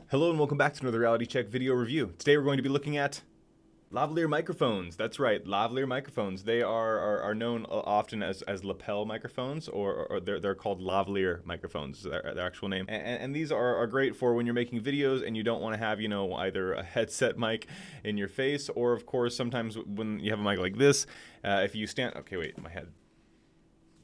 Hello and welcome back to another reality check video review. Today we're going to be looking at lavalier microphones. That's right, lavalier microphones. They are known often as lapel microphones, or they're called lavalier microphones, their actual name. And these are great for when you're making videos and you don't want to have, you know, either a headset mic in your face, or of course sometimes when you have a mic like this, if you stand, okay wait, my head.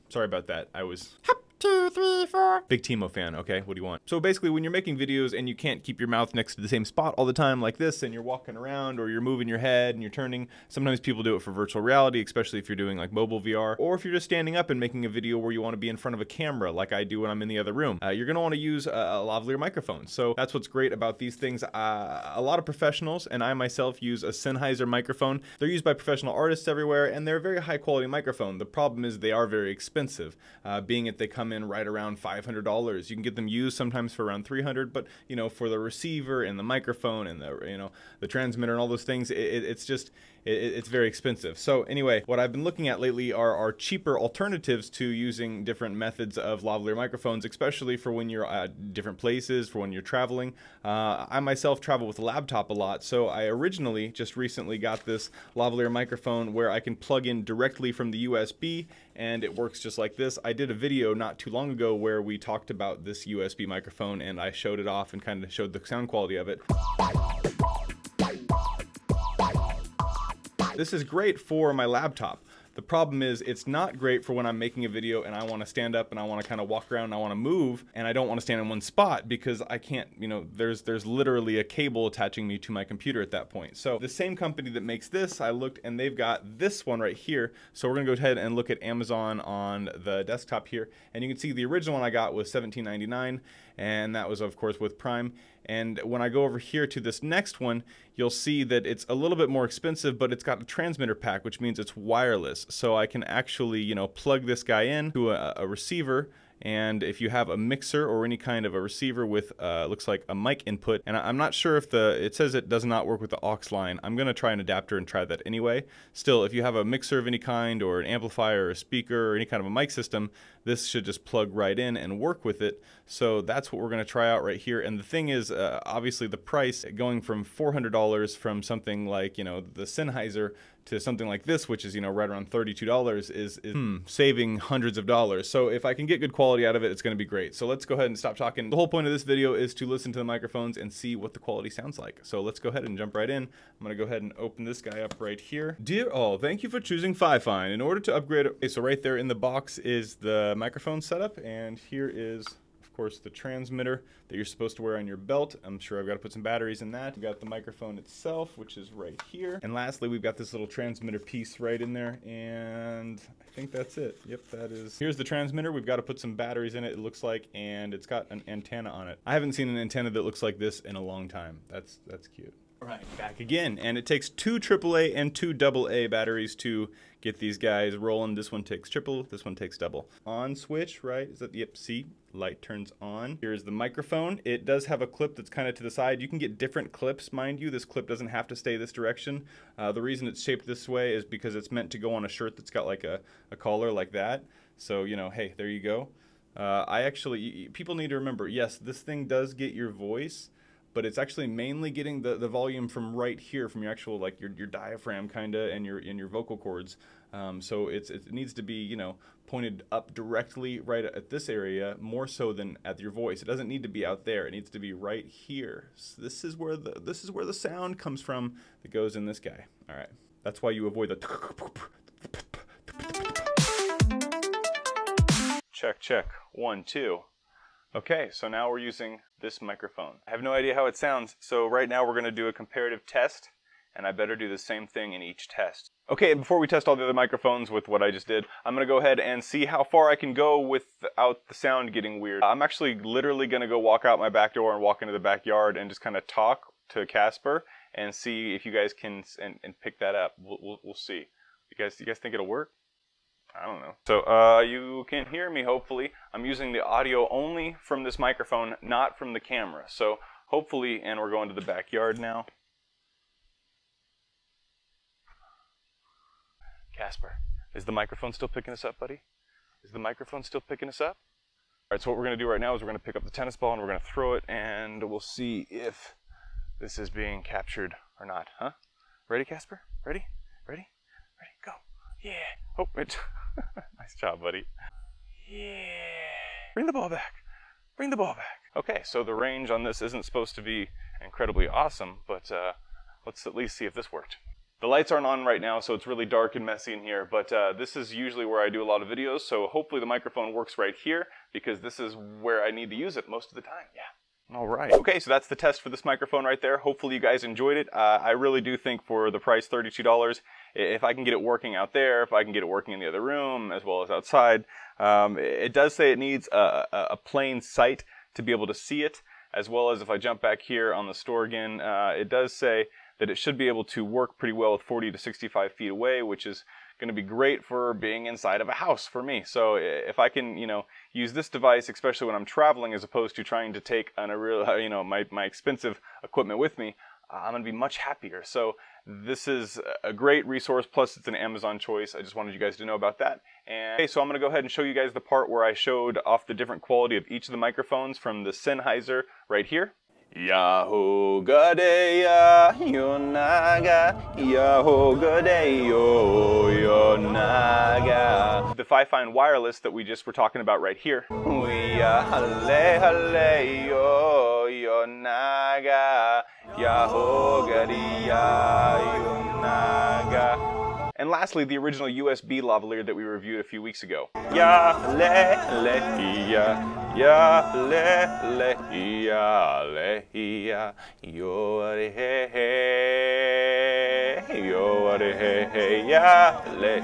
Sorry about that, I was... 2, 3, 4. Big Timo fan, okay, what do you want? So basically when you're making videos and you can't keep your mouth next to the same spot all the time like this, and you're walking around or you're moving your head and you're turning, sometimes people do it for virtual reality, especially if you're doing like mobile VR, or if you're just standing up and making a video where you want to be in front of a camera like I do when I'm in the other room. You're going to want to use a lavalier microphone. So that's what's great about these things. A lot of professionals, and I myself, use a Sennheiser microphone. They're used by professional artists everywhere, and they're a very high quality microphone. The problem is they are very expensive, being that they come in right around $500. You can get them used sometimes for around $300, but you know, for the receiver and the microphone and the transmitter and all those things, it's very expensive. So anyway, what I've been looking at lately are cheaper alternatives to using different methods of lavalier microphones, especially for when you're at different places, for when you're traveling. I myself travel with a laptop a lot, so I originally just recently got this lavalier microphone where I can plug in directly from the USB, and it works just like this. I did a video not too long ago where we talked about this USB microphone, and I showed it off and kind of showed the sound quality of it. This is great for my laptop. The problem is it's not great for when I'm making a video and I want to stand up and I want to kind of walk around and I want to move, and I don't want to stand in one spot because I can't, you know, there's literally a cable attaching me to my computer at that point. So the same company that makes this, I looked and they've got this one right here. So we're gonna go ahead and look at Amazon on the desktop here, and you can see the original one I got was $17.99, and that was of course with Prime. And when I go over here to this next one, you'll see that it's a little bit more expensive, but it's got a transmitter pack, which means it's wireless. So I can actually, you know, plug this guy in to a receiver. And if you have a mixer or any kind of a receiver with looks like a mic input, and I'm not sure if it says it does not work with the aux line. I'm gonna try an adapter and try that anyway. Still, if you have a mixer of any kind, or an amplifier or a speaker or any kind of a mic system, this should just plug right in and work with it. So that's what we're gonna try out right here. And the thing is, obviously the price going from $400 from something like, you know, the Sennheiser to something like this, which is, you know, right around $32, is saving hundreds of dollars. So if I can get good quality out of it, it's going to be great. So let's go ahead and stop talking. The whole point of this video is to listen to the microphones and see what the quality sounds like. So let's go ahead and jump right in. I'm going to go ahead and open this guy up right here. Dear all, thank you for choosing Fifine. In order to upgrade, okay, so right there in the box is the microphone setup, and here is, of course, the transmitter that you're supposed to wear on your belt. I'm sure I've got to put some batteries in that. We've got the microphone itself, which is right here. And lastly, we've got this little transmitter piece right in there, and I think that's it. Yep, that is. Here's the transmitter. We've got to put some batteries in it, it looks like, and it's got an antenna on it. I haven't seen an antenna that looks like this in a long time. That's cute. All right, back again, and it takes 2 AAA and 2 AA batteries to get these guys rolling. This one takes triple, this one takes double. On switch, right? Is that, yep, see, light turns on. Here's the microphone. It does have a clip that's kind of to the side. You can get different clips, mind you. This clip doesn't have to stay this direction. The reason it's shaped this way is because it's meant to go on a shirt that's got like a collar like that. So, you know, hey, there you go. People need to remember, yes, this thing does get your voice, but it's actually mainly getting the volume from right here, from your actual, like your diaphragm kinda, and your vocal cords. So it needs to be, you know, pointed up directly right at this area, more so than at your voice. It doesn't need to be out there. It needs to be right here. So this is where the sound comes from that goes in this guy. All right, that's why you avoid the check 1 2. Okay, so now we're using this microphone. I have no idea how it sounds, so right now we're going to do a comparative test, and I better do the same thing in each test. Okay, before we test all the other microphones with what I just did, I'm going to go ahead and see how far I can go without the sound getting weird. I'm actually literally going to go walk out my back door and walk into the backyard and just kind of talk to Casper and see if you guys can and pick that up. We'll see. You guys think it'll work? I don't know. So you can hear me, hopefully. I'm using the audio only from this microphone, not from the camera. So hopefully, and we're going to the backyard now. Casper, is the microphone still picking us up, buddy? Is the microphone still picking us up? All right, so what we're gonna do right now is we're gonna pick up the tennis ball and we're gonna throw it, and we'll see if this is being captured or not, huh? Ready, Casper? Ready? Ready? Ready, go. Yeah. Oh, it. Nice job, buddy. Yeah. Bring the ball back. Bring the ball back. Okay, so the range on this isn't supposed to be incredibly awesome, but let's at least see if this worked. The lights aren't on right now, so it's really dark and messy in here, but this is usually where I do a lot of videos, so hopefully the microphone works right here, because this is where I need to use it most of the time. Yeah. All right. Okay, so that's the test for this microphone right there. Hopefully you guys enjoyed it. I really do think for the price, $32, if I can get it working out there, if I can get it working in the other room, as well as outside, it does say it needs a plain sight to be able to see it, as well as if I jump back here on the store again, it does say that it should be able to work pretty well with 40 to 65 feet away, which is going to be great for being inside of a house for me. So if I can, you know, use this device, especially when I'm traveling, as opposed to trying to take on a real, you know, my expensive equipment with me, I'm going to be much happier. So this is a great resource, plus it's an Amazon choice. I just wanted you guys to know about that. And okay, so I'm going to go ahead and show you guys the part where I showed off the different quality of each of the microphones from the Sennheiser right here. Yahoo Gadeya Yonaga Yahoo Gadeyo Yonaga. The Fifine wireless that we just were talking about right here. We hale hale yo yonaga Yahoo Gadeya Yonaga. And lastly, the original USB lavalier that we reviewed a few weeks ago. Ya le le ya ya le le ya le ya yo re he he yo re he he ya le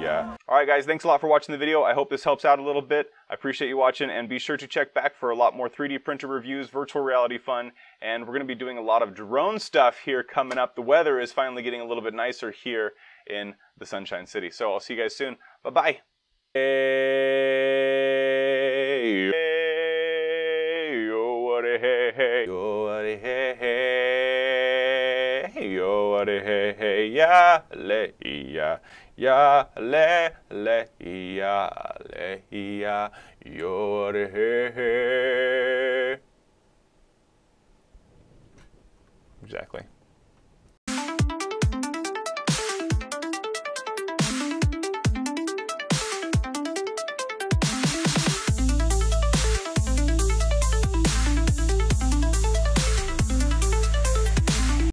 ya. All right, guys, thanks a lot for watching the video. I hope this helps out a little bit. I appreciate you watching, and be sure to check back for a lot more 3D printer reviews, virtual reality fun, and we're going to be doing a lot of drone stuff here coming up. The weather is finally getting a little bit nicer here in the Sunshine City. So I'll see you guys soon. Bye-bye. Hey, yo, what a hey, hey, yo, what a hey, hey, yo, what a hey, hey, ya, le, ya, le, ya, le, ya, yo, what a hey, hey. Exactly.